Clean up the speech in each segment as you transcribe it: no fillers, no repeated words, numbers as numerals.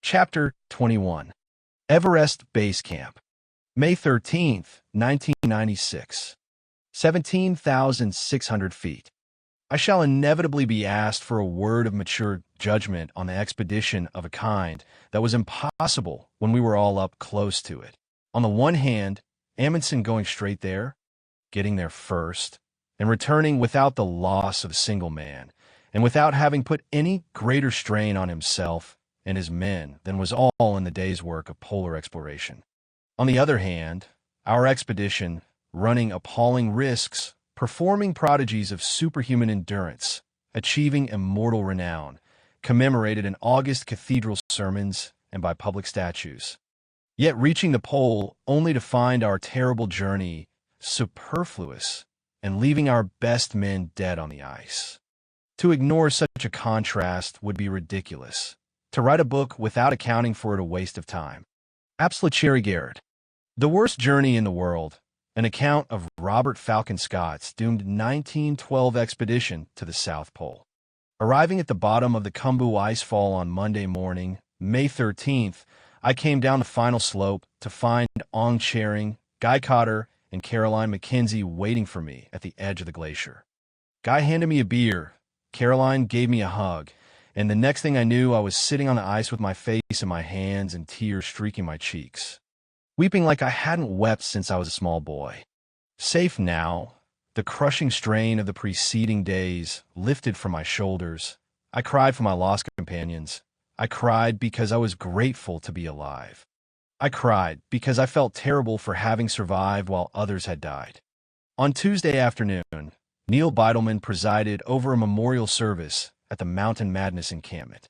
Chapter 21. Everest Base Camp. May 13th, 1996. 17,600 feet. I shall inevitably be asked for a word of mature judgment on the expedition of a kind that was impossible when we were all up close to it. On the one hand, Amundsen going straight there, getting there first, and returning without the loss of a single man, and without having put any greater strain on himself and his men than was all in the day's work of polar exploration. On the other hand, our expedition, running appalling risks, performing prodigies of superhuman endurance, achieving immortal renown, commemorated in August cathedral sermons and by public statues. Yet reaching the pole only to find our terrible journey superfluous and leaving our best men dead on the ice. To ignore such a contrast would be ridiculous. To write a book without accounting for it a waste of time. Cherry Garrett. The Worst Journey in the World, an account of Robert Falcon Scott's doomed 1912 expedition to the South Pole. Arriving at the bottom of the Khumbu Icefall on Monday morning, May 13th, I came down the final slope to find Ong Chering, Guy Cotter, and Caroline Mackenzie waiting for me at the edge of the glacier. Guy handed me a beer, Caroline gave me a hug, and the next thing I knew I was sitting on the ice with my face in my hands and tears streaking my cheeks, weeping like I hadn't wept since I was a small boy. Safe now, the crushing strain of the preceding days lifted from my shoulders. I cried for my lost companions. I cried because I was grateful to be alive. I cried because I felt terrible for having survived while others had died. On Tuesday afternoon, Neil Beidelman presided over a memorial service at the Mountain Madness encampment.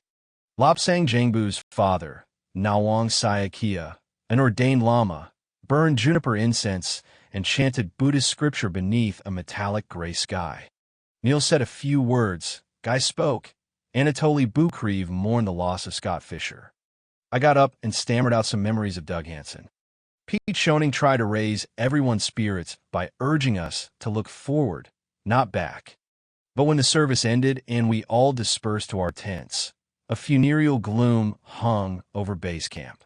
Lobsang Jangbu's father, Nawang Sayakia, an ordained lama, burned juniper incense and chanted Buddhist scripture beneath a metallic gray sky. Neil said a few words. Guy spoke. Anatoly Bukreev mourned the loss of Scott Fisher. I got up and stammered out some memories of Doug Hansen. Pete Schoening tried to raise everyone's spirits by urging us to look forward, not back. But when the service ended and we all dispersed to our tents, a funereal gloom hung over base camp.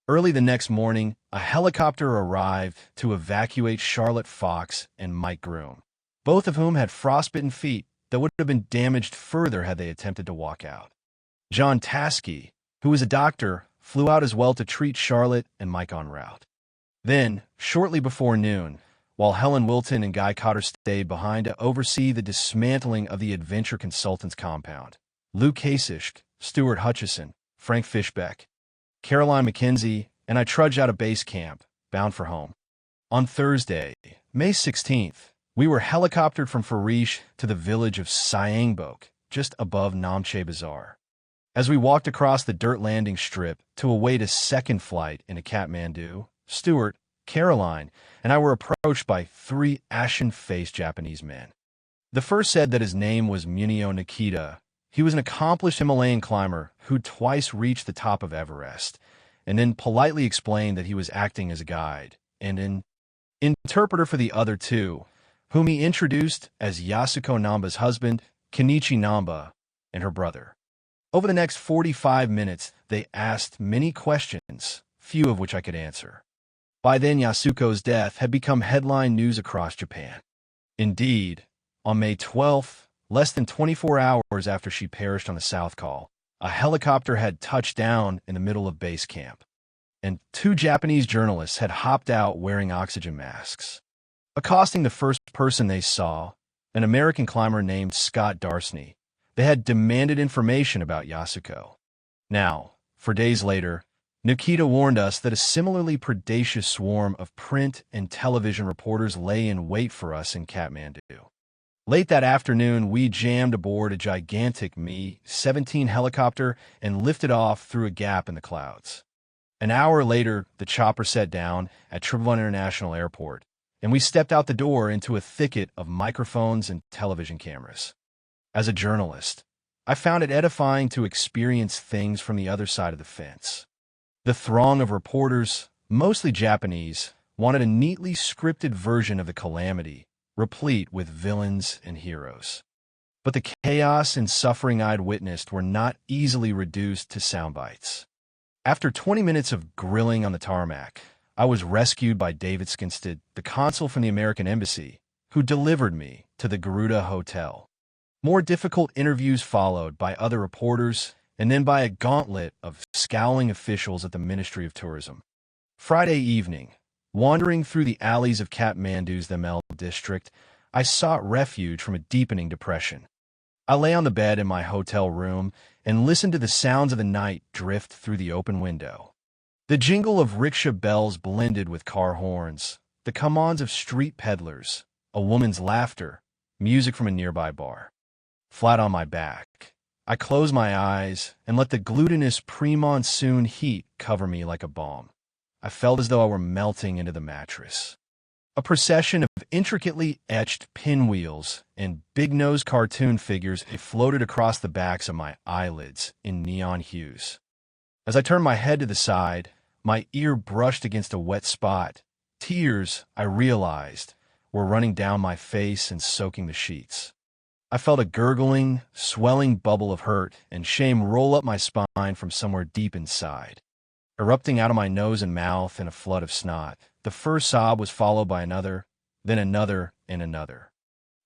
Early the next morning, a helicopter arrived to evacuate Charlotte Fox and Mike Groom, both of whom had frostbitten feet that would have been damaged further had they attempted to walk out. John Taskey, who was a doctor, flew out as well to treat Charlotte and Mike en route. Then, shortly before noon, while Helen Wilton and Guy Cotter stayed behind to oversee the dismantling of the Adventure Consultants compound, Lou Kasich, Stuart Hutchison, Frank Fishbeck, Caroline Mackenzie, and I trudged out of base camp, bound for home. On Thursday, May 16th, we were helicoptered from Farish to the village of Siangbok, just above Namche Bazaar. As we walked across the dirt landing strip to await a second flight into Kathmandu, Stuart, Caroline, and I were approached by three ashen-faced Japanese men. The first said that his name was Munio Nikita. He was an accomplished Himalayan climber who twice reached the top of Everest, and then politely explained that he was acting as a guide and an interpreter for the other two, whom he introduced as Yasuko Namba's husband, Kenichi Namba, and her brother. Over the next 45 minutes, they asked many questions, few of which I could answer. By then, Yasuko's death had become headline news across Japan. Indeed, on May 12th, less than 24 hours after she perished on the South Col, a helicopter had touched down in the middle of base camp, and two Japanese journalists had hopped out wearing oxygen masks. Accosting the first person they saw, an American climber named Scott Darsney, they had demanded information about Yasuko. Now, 4 days later, Nikita warned us that a similarly predacious swarm of print and television reporters lay in wait for us in Kathmandu. Late that afternoon, we jammed aboard a gigantic Mi-17 helicopter and lifted off through a gap in the clouds. An hour later, the chopper set down at Tribhuvan International Airport, and we stepped out the door into a thicket of microphones and television cameras. As a journalist, I found it edifying to experience things from the other side of the fence. The throng of reporters, mostly Japanese, wanted a neatly scripted version of the calamity, replete with villains and heroes. But the chaos and suffering I'd witnessed were not easily reduced to sound bites. After 20 minutes of grilling on the tarmac, I was rescued by David Skinstead, the consul from the American Embassy, who delivered me to the Garuda Hotel. More difficult interviews followed by other reporters, and then by a gauntlet of scowling officials at the Ministry of Tourism. Friday evening, wandering through the alleys of Kathmandu's Thamel district, I sought refuge from a deepening depression. I lay on the bed in my hotel room and listened to the sounds of the night drift through the open window. The jingle of rickshaw bells blended with car horns, the come-ons of street peddlers, a woman's laughter, music from a nearby bar. Flat on my back, I closed my eyes and let the glutinous pre-monsoon heat cover me like a balm. I felt as though I were melting into the mattress. A procession of intricately etched pinwheels and big-nosed cartoon figures floated across the backs of my eyelids in neon hues. As I turned my head to the side, my ear brushed against a wet spot. Tears, I realized, were running down my face and soaking the sheets. I felt a gurgling, swelling bubble of hurt and shame roll up my spine from somewhere deep inside. Erupting out of my nose and mouth in a flood of snot, the first sob was followed by another, then another, and another.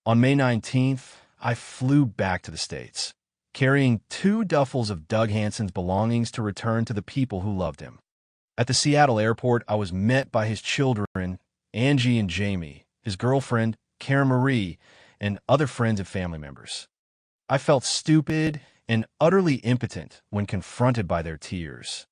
On May 19th, I flew back to the States, carrying 2 duffels of Doug Hansen's belongings to return to the people who loved him. At the Seattle airport, I was met by his children, Angie and Jamie, his girlfriend, Karen Marie, and other friends and family members. I felt stupid and utterly impotent when confronted by their tears.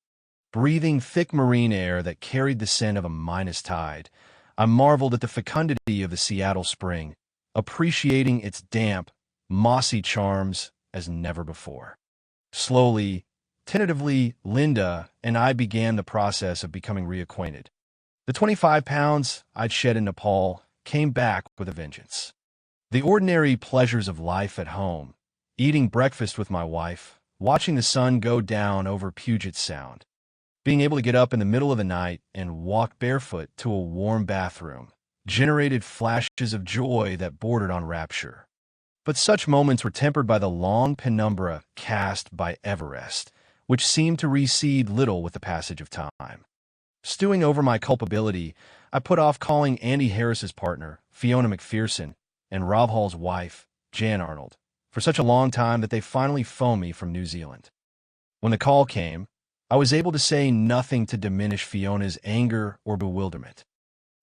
Breathing thick marine air that carried the scent of a minus tide, I marveled at the fecundity of the Seattle spring, appreciating its damp, mossy charms as never before. Slowly, tentatively, Linda and I began the process of becoming reacquainted. The 25 pounds I'd shed in Nepal came back with a vengeance. The ordinary pleasures of life at home, eating breakfast with my wife, watching the sun go down over Puget Sound, being able to get up in the middle of the night and walk barefoot to a warm bathroom, generated flashes of joy that bordered on rapture. But such moments were tempered by the long penumbra cast by Everest, which seemed to recede little with the passage of time. Stewing over my culpability, I put off calling Andy Harris's partner, Fiona McPherson, and Rob Hall's wife, Jan Arnold, for such a long time that they finally phoned me from New Zealand. When the call came, I was able to say nothing to diminish Fiona's anger or bewilderment.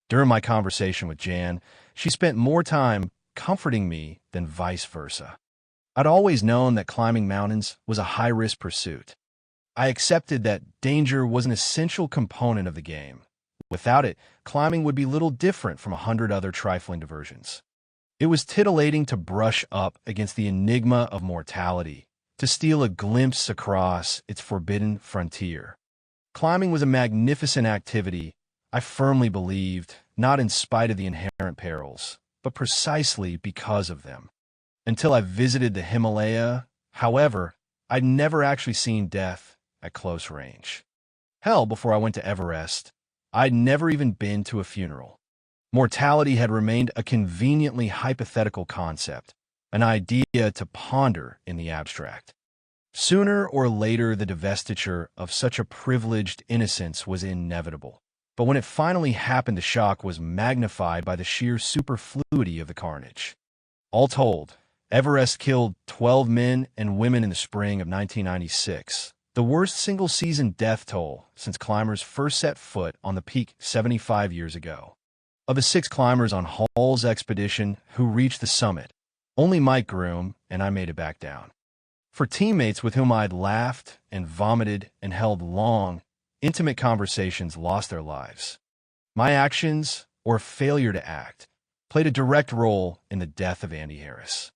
During my conversation with Jan, she spent more time comforting me than vice versa. I'd always known that climbing mountains was a high-risk pursuit. I accepted that danger was an essential component of the game. Without it, climbing would be little different from 100 other trifling diversions. It was titillating to brush up against the enigma of mortality, to steal a glimpse across its forbidden frontier. Climbing was a magnificent activity, I firmly believed, not in spite of the inherent perils, but precisely because of them. Until I visited the Himalaya, however, I'd never actually seen death at close range. Hell, before I went to Everest, I'd never even been to a funeral. Mortality had remained a conveniently hypothetical concept, an idea to ponder in the abstract. Sooner or later, the divestiture of such a privileged innocence was inevitable. But when it finally happened, the shock was magnified by the sheer superfluity of the carnage. All told, Everest killed 12 men and women in the spring of 1996, the worst single-season death toll since climbers first set foot on the peak 75 years ago. Of the 6 climbers on Hall's expedition who reached the summit, only Mike Groom and I made it back down. For teammates with whom I'd laughed and vomited and held long, intimate conversations lost their lives. My actions, or failure to act, played a direct role in the death of Andy Harris.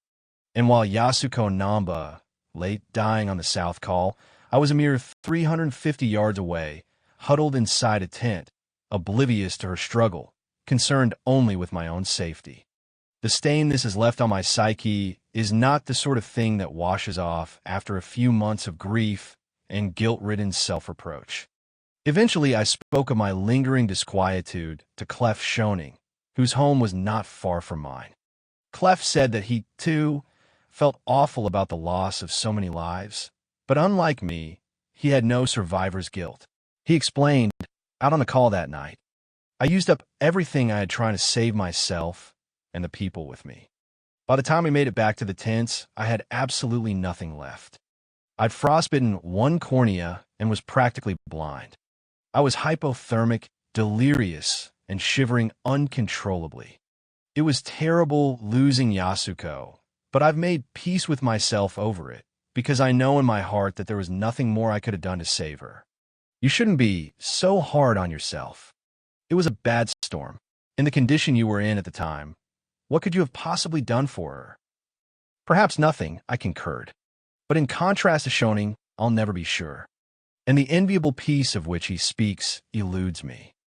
And while Yasuko Namba lay dying on the South Col, I was a mere 350 yards away, huddled inside a tent, oblivious to her struggle, concerned only with my own safety. The stain this has left on my psyche is not the sort of thing that washes off after a few months of grief and guilt-ridden self-reproach. Eventually, I spoke of my lingering disquietude to Clef Schoening, whose home was not far from mine. Clef said that he, too, felt awful about the loss of so many lives, but unlike me, he had no survivor's guilt. He explained, out on the call that night, I used up everything I had trying to save myself and the people with me. By the time we made it back to the tents, I had absolutely nothing left. I'd frostbitten one cornea and was practically blind. I was hypothermic, delirious, and shivering uncontrollably. It was terrible losing Yasuko, but I've made peace with myself over it, because I know in my heart that there was nothing more I could have done to save her. You shouldn't be so hard on yourself. It was a bad storm. In the condition you were in at the time, what could you have possibly done for her? Perhaps nothing, I concurred. But in contrast to Shonin, I'll never be sure. And the enviable peace of which he speaks eludes me.